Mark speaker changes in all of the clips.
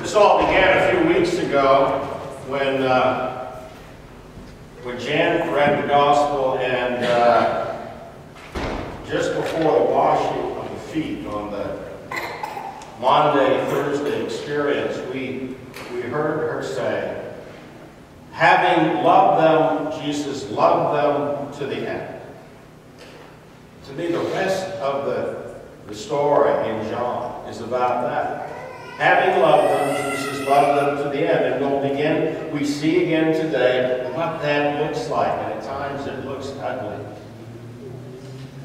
Speaker 1: This all began a few weeks ago when Jan read the gospel, and just before the washing of the feet on the Monday, Thursday experience, we heard her say, having loved them, Jesus loved them to the end. To me, the rest of the story in John is about that. Having loved them, Jesus loved them to the end. And we see again today what that looks like. And at times it looks ugly.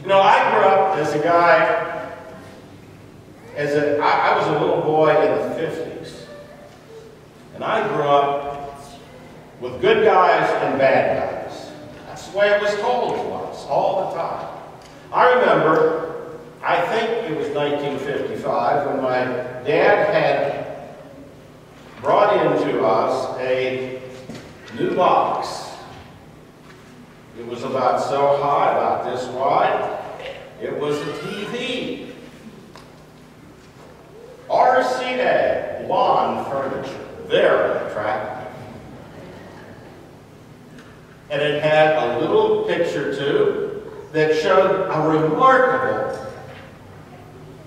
Speaker 1: You know, I grew up as a guy, I was a little boy in the 50s. And I grew up with good guys and bad guys. That's the way it was told to us all the time. I remember, I think it was 1955, when my dad had brought into us a new box. It was about so high, about this wide. It was a TV. RCA, lawn furniture, very attractive. And it had a little picture too that showed a remarkable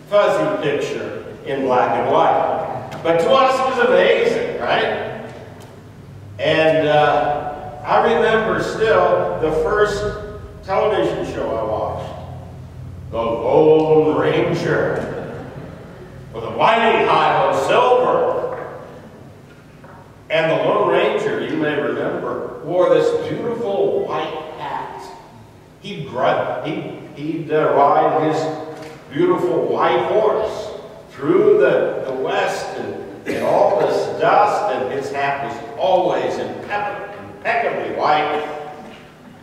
Speaker 1: fuzzy picture in black and white. But to us it was amazing, right? And I remember still the first television show I watched, The Lone Ranger, with a white high-ho silver. And the Lone Ranger, you may remember, wore this beautiful white hat. He'd ride his beautiful white horse through the west and all this dust, and his hat was always impeccably white.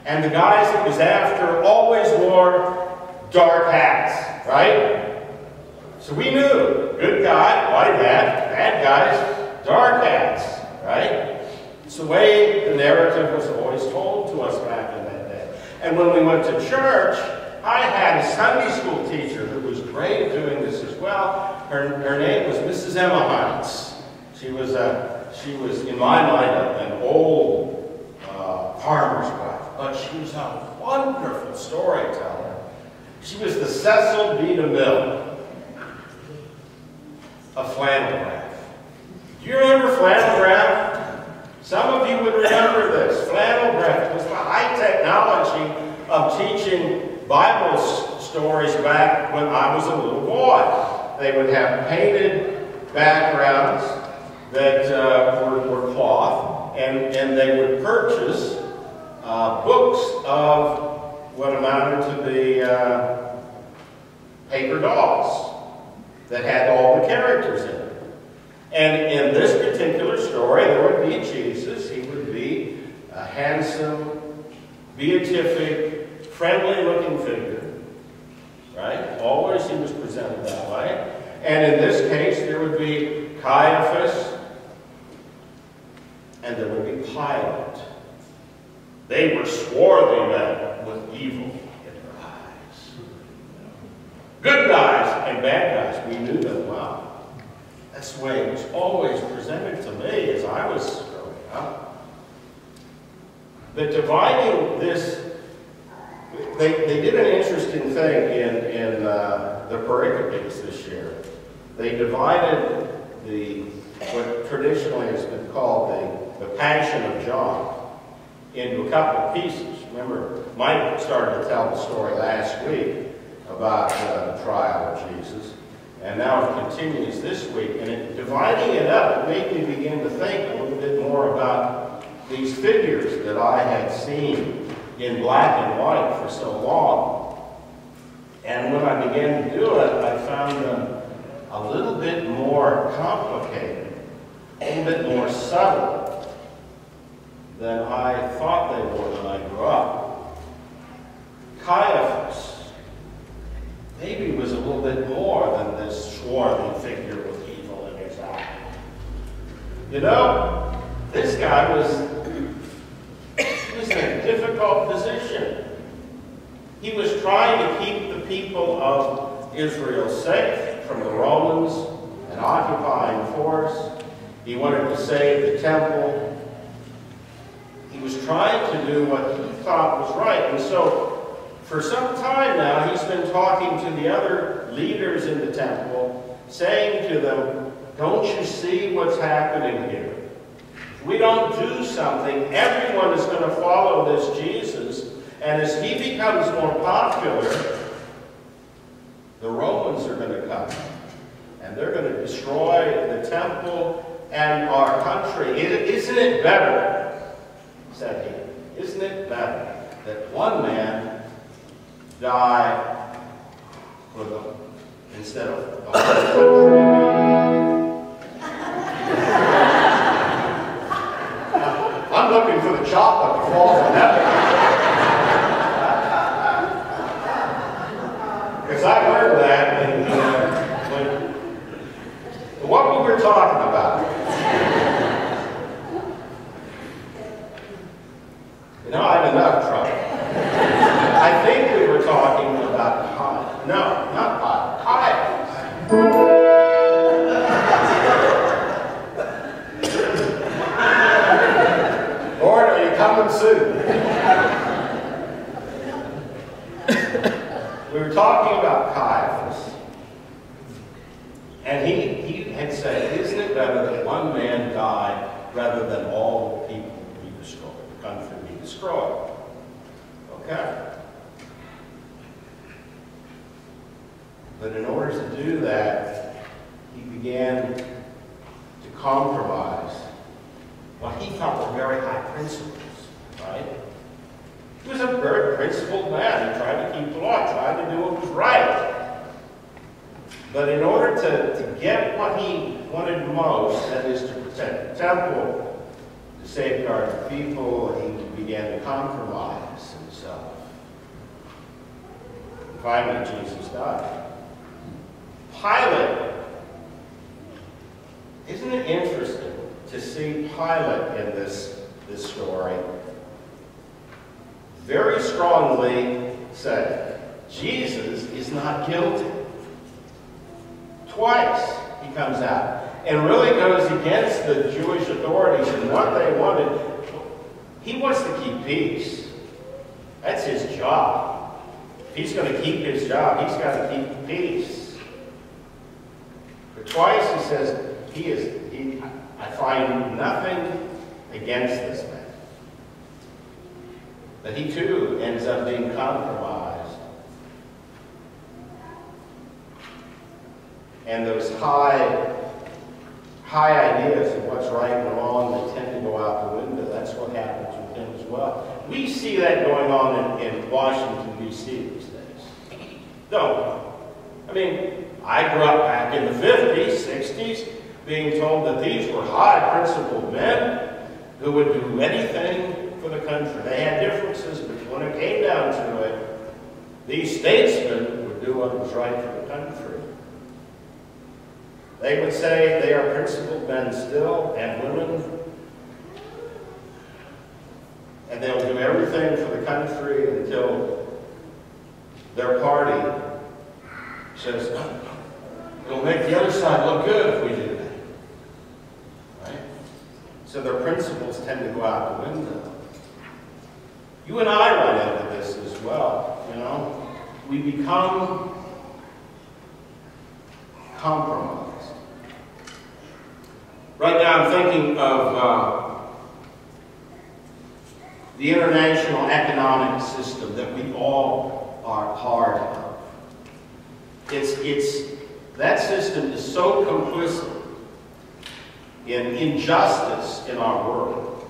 Speaker 1: And the guys it was after always wore dark hats, right? So we knew, good guy, white hat, bad guys, dark hats, right? It's the way the narrative was always told to us back in that day. And when we went to church, I had a Sunday school teacher who was great at doing this as well. Her name was Mrs. Emma Hines. She was, in my mind, an old farmer's wife, but she was a wonderful storyteller. She was the Cecil B. DeMille of flannel graph. Do you remember flannel graph? Some of you would remember this. Flannel graph was the high technology of teaching Bible stories back when I was a little boy. They would have painted backgrounds that were cloth, and they would purchase books of what amounted to the paper dolls that had all the characters in it. And in this particular story, there would be Jesus. He would be a handsome, beatific, friendly-looking figure, right? Always he was presented that way. And in this case, there would be Caiaphas, and there would be Pilate. They were swarthy men with evil in their eyes. Good guys and bad guys, we knew them well. That's the way it was always presented to me as I was growing up. The dividing this, they did an interesting thing in the pericopes this year. They divided what traditionally has been called the Passion of John into a couple of pieces. Remember, Mike started to tell the story last week about the trial of Jesus, and now it continues this week. And dividing it up, it made me begin to think a little bit more about these figures that I had seen in black and white for so long. And when I began to do it, I found them a little bit more complicated, a little bit more subtle than I thought they were when I grew up. Caiaphas maybe was a little bit more than this swarthy figure with evil in his eye. You know, this guy was in a difficult position. He was trying to keep the people of Israel safe from the Romans, an occupying force. He wanted to save the temple. He was trying to do what he thought was right. And so, for some time now, he's been talking to the other leaders in the temple, saying to them, don't you see what's happening here? If we don't do something, everyone is going to follow this Jesus. And as he becomes more popular, the Romans are going to come. And they're going to destroy the temple and our country. Isn't it better, said he, isn't it better that one man die for them instead of the whole country? I'm looking for the chocolate to fall from heaven. Because I learned that what we were talking about. You know, I'm in enough trouble. I think we were talking about Pilate. No, not Pilate. Lord, are you coming soon? We were talking about Caiaphas. And he had said, isn't it better that one man die rather than all the people be destroyed, the country be destroyed? Okay. But in order to do that, he began to compromise what he thought were very high principles, right? He was a very principled man. He tried to keep the law, tried to do what was right. But in order to get what he wanted most, that is to protect the temple, to safeguard the people, he began to compromise himself. And finally, Jesus died. Pilate, isn't it interesting to see Pilate in this story very strongly say, Jesus is not guilty. Twice he comes out and really goes against the Jewish authorities and what they wanted. He wants to keep peace. That's his job. If he's going to keep his job, he's got to keep peace. But twice he says, I find nothing against this man. But he too ends up being compromised. And those high ideas of what's right and wrong, they tend to go out the window. That's what happens with him as well. We see that going on in Washington, D.C. these days. Don't we? I mean, I grew up back in the 50s, 60s, being told that these were high-principled men who would do anything for the country. They had differences, but when it came down to it, these statesmen would do what was right for the country. They would say they are principled men still, and women, and they'll do everything for the country until their party says, no, it'll make the other side look good if we do that. Right? So their principles tend to go out the window. You and I run into this as well, you know. We become compromised. Right now I'm thinking of the international economic system that we all are part of. That system is so complicit in injustice in our world.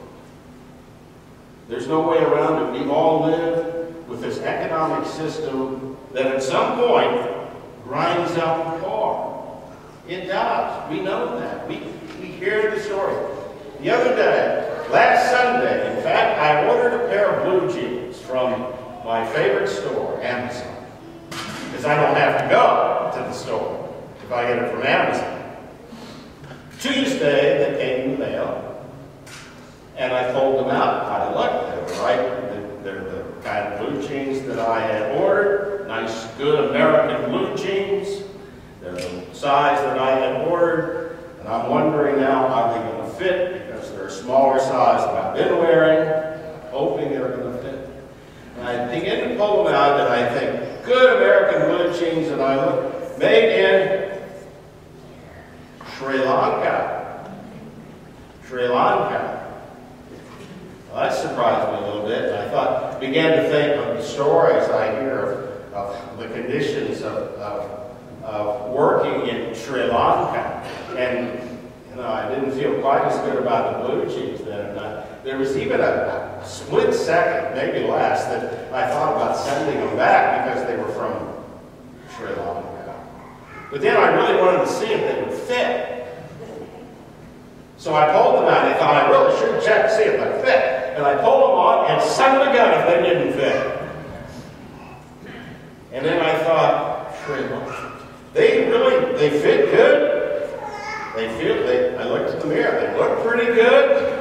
Speaker 1: There's no way around it. We all live with this economic system that at some point grinds out the car. It does. We know that. We hear the story. The other day, last Sunday, in fact, I ordered a pair of blue jeans from my favorite store, Amazon, because I don't have to go to the store if I get it from Amazon. Tuesday, they came in the mail, and I pulled them out. I looked, they were right. They're the kind of blue jeans that I had ordered. Nice, good American blue jeans. They're the size that I had ordered. And I'm I'm wondering now, are they going to fit? Because they're a smaller size than I've been wearing, hoping they're going to fit. And I begin to pull them out, and I think, good American blue jeans, and I look, made in Sri Lanka. Sri Lanka. Well, that surprised me a little bit, and I began to think of the stories I hear of the conditions of working in Sri Lanka. And, you know, I didn't feel quite as good about the blue jeans then. And there was even a split second, maybe less, that I thought about sending them back because they were from Sri Lanka. But then I really wanted to see if they would fit. So I pulled them out, and I thought I really should check to see if they fit. And I pulled them on, and son of a gun if they didn't fit. And then I thought, Sri Lanka, they fit good. I looked in the mirror, they look pretty good.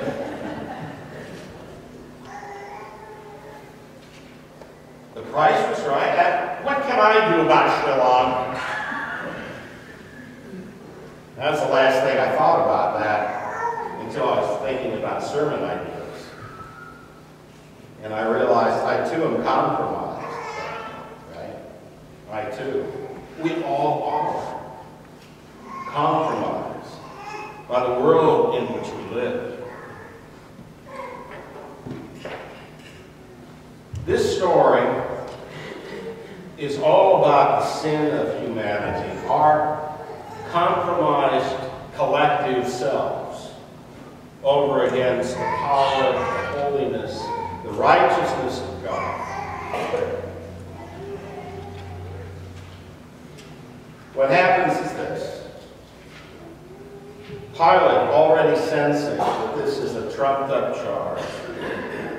Speaker 1: The price was right. What can I do about Sri Lanka? That's the last thing I thought about that until I was thinking about sermon ideas. And I realized I too am compromised. Right? I too. We all are compromised by the world in which we live. This story is all about the sin of humanity, our compromised collective selves over against the power, the holiness, the righteousness of God. What happens is this. Pilate, already sensing that this is a trumped-up charge,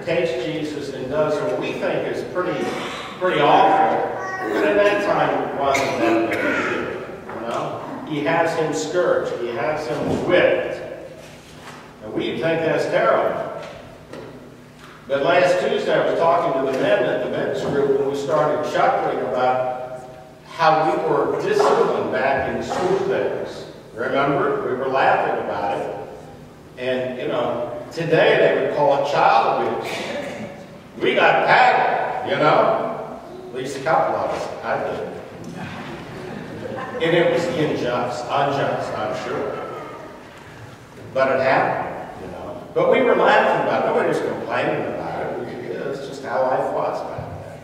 Speaker 1: takes Jesus and does what we think is pretty awful, but at that time it wasn't that big a deal, you know? He has him scourged. He has him whipped. And we'd think that's terrible. But last Tuesday I was talking to the men at the men's group, and we started chuckling about how we were disciplined back in school days. Remember? We were laughing about it. And, you know, today they would call it child abuse. We got paddled, you know? At least a couple of us. I did. And it was unjust, I'm sure. But it happened, you know? But we were laughing about it. Nobody was complaining about it. It's just how life was back then.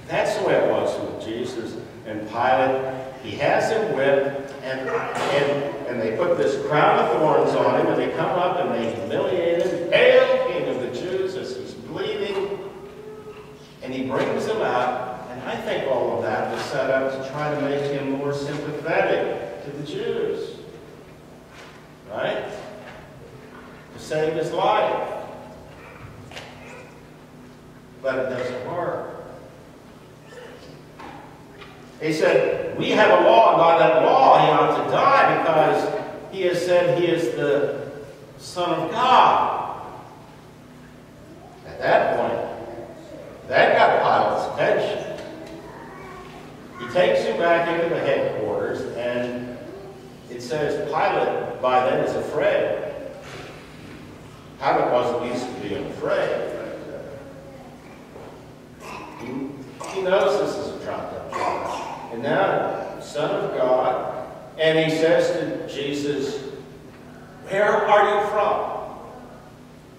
Speaker 1: That's the way it was with Jesus and Pilate. He has him whipped, and they put this crown of thorns on him, and they come up and they humiliate him. Hail, King of the Jews, as he's bleeding. And he brings him out, and I think all of that was set up to try to make him more sympathetic to the Jews. Right? To save his life. But it doesn't work. He said, we have a law, and by that law he ought to die because he has said he is the Son of God. At that point, that got Pilate's attention. He takes him back into the headquarters, and it says Pilate by then is afraid. Pilate wasn't used to being afraid. He knows this is a trumped-up charge. And now, Son of God, and he says to Jesus, where are you from?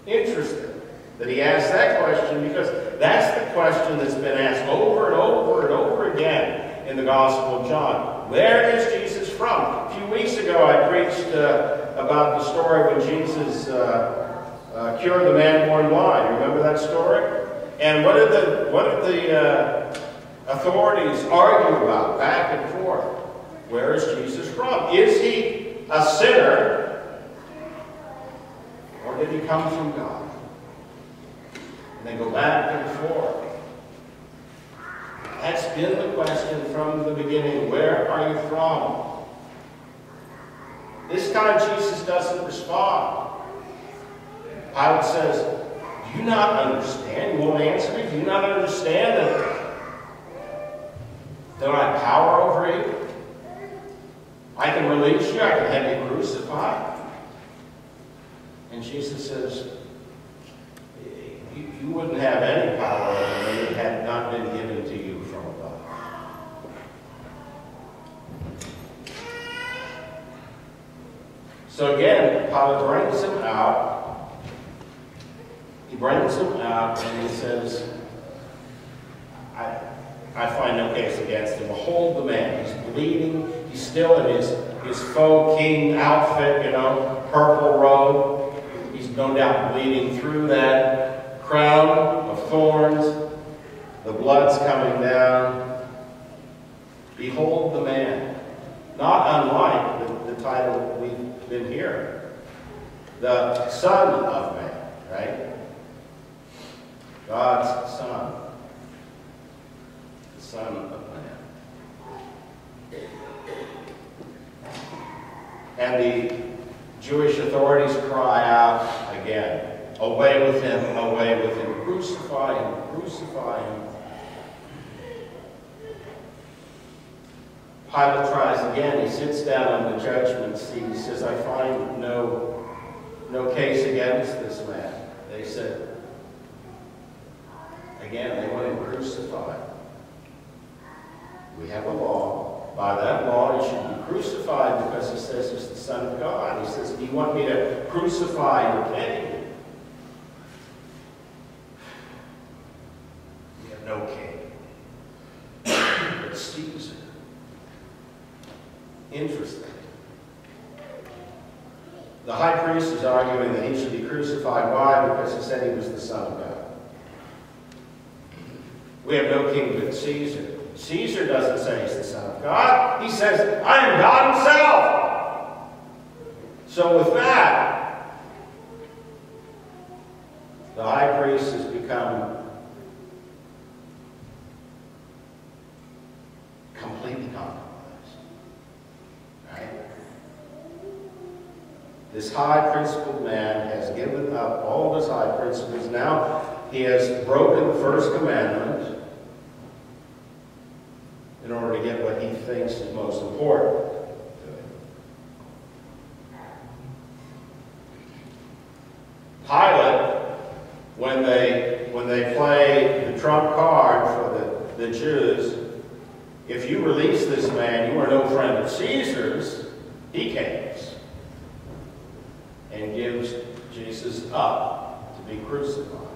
Speaker 1: Interesting that he asked that question, because that's the question that's been asked over and over and over again in the Gospel of John. Where is Jesus from? A few weeks ago I preached about the story when Jesus cured the man born blind. Remember that story? And what did the authorities argue about back and forth? Where is Jesus from? Is he a sinner, or did he come from God? And they go back and forth. That's been the question from the beginning. Where are you from? This time Jesus doesn't respond. Pilate says, do you not understand? You won't answer me? Do you not understand that I have power over you? I can release you. I can have you crucified. And Jesus says, you wouldn't have any power over me if it had not been given to you from above. So again, Pilate brings him out. He brings him out and he says, I find no case against him. Behold the man. He's bleeding. He's still in his faux king outfit, you know, purple robe. He's no doubt bleeding through that crown of thorns. The blood's coming down. Behold the man. Not unlike the title we've been hearing. The Son of Man, right? God's Son. The Son of Man. And the Jewish authorities cry out again, away with him, crucify him, crucify him. Pilate tries again. He sits down on the judgment seat. He says, I find no case against this man. They said, again, they want him crucified. We have a law. By that law, he should be crucified because he says he's the Son of God. He says, do you want me to crucify your king? We have no king. But Caesar. Interesting. The high priest is arguing that he should be crucified. Why? Because he said he was the Son of God. We have no king but Caesar. Caesar doesn't say he's the Son of God. He says, I am God himself. So with that, the high priest has become completely compromised. Right? This high principled man has given up all of his high principles. Now he has broken the first commandment in order to get what he thinks is most important to him. Pilate, when they play the trump card for the Jews, if you release this man, you are no friend of Caesar's, he caves and gives Jesus up to be crucified.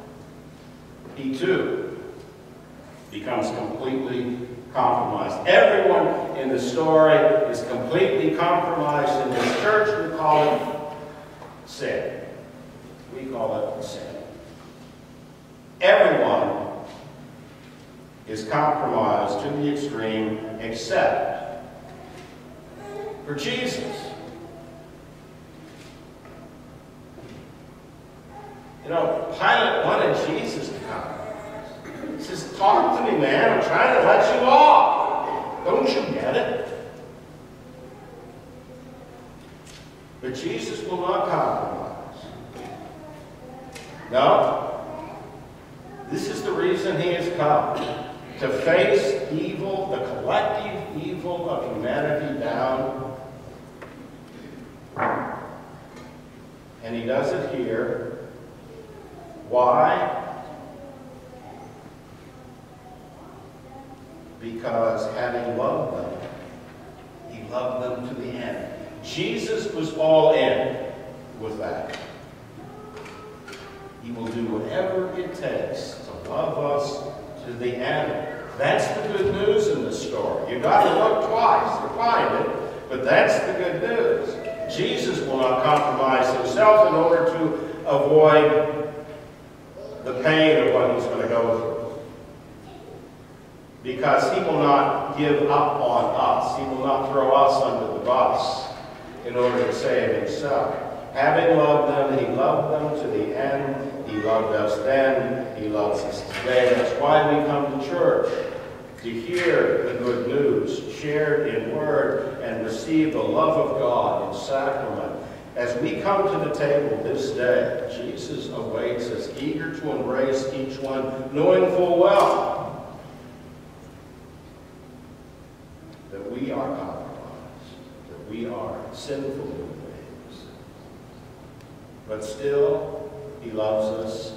Speaker 1: He too becomes completely compromised. Everyone in the story is completely compromised. In this church, we call it sin. We call it sin. Everyone is compromised to the extreme except for Jesus. You know, Pilate wanted Jesus to compromise. He says, talk to me, man. I'm trying to let you off. Don't you get it? But Jesus will not compromise. No. This is the reason he has come. To face evil, the collective evil of humanity down. And he does it here. Why? Because having loved them, he loved them to the end. Jesus was all in with that. He will do whatever it takes to love us to the end. That's the good news in this story. You've got to look twice to find it, but that's the good news. Jesus will not compromise himself in order to avoid the pain of what he's going to go through. Because he will not give up on us. He will not throw us under the bus in order to save himself. Having loved them, he loved them to the end. He loved us then. He loves us today. That's why we come to church, to hear the good news shared in word and receive the love of God in sacrament. As we come to the table this day, Jesus awaits us, eager to embrace each one, knowing full well that we are compromised, that we are sinful human beings. But still, he loves us.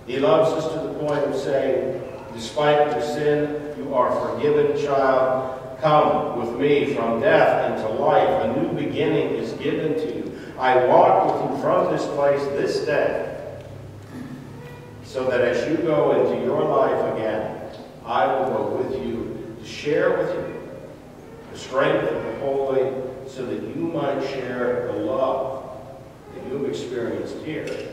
Speaker 1: He loves us to the point of saying, despite your sin, you are forgiven, child. Come with me from death into life. A new beginning is given to you. I walk with you from this place this day, so that as you go into your life again, I will go with you to share with you the strength of the Holy, so that you might share the love that you've experienced here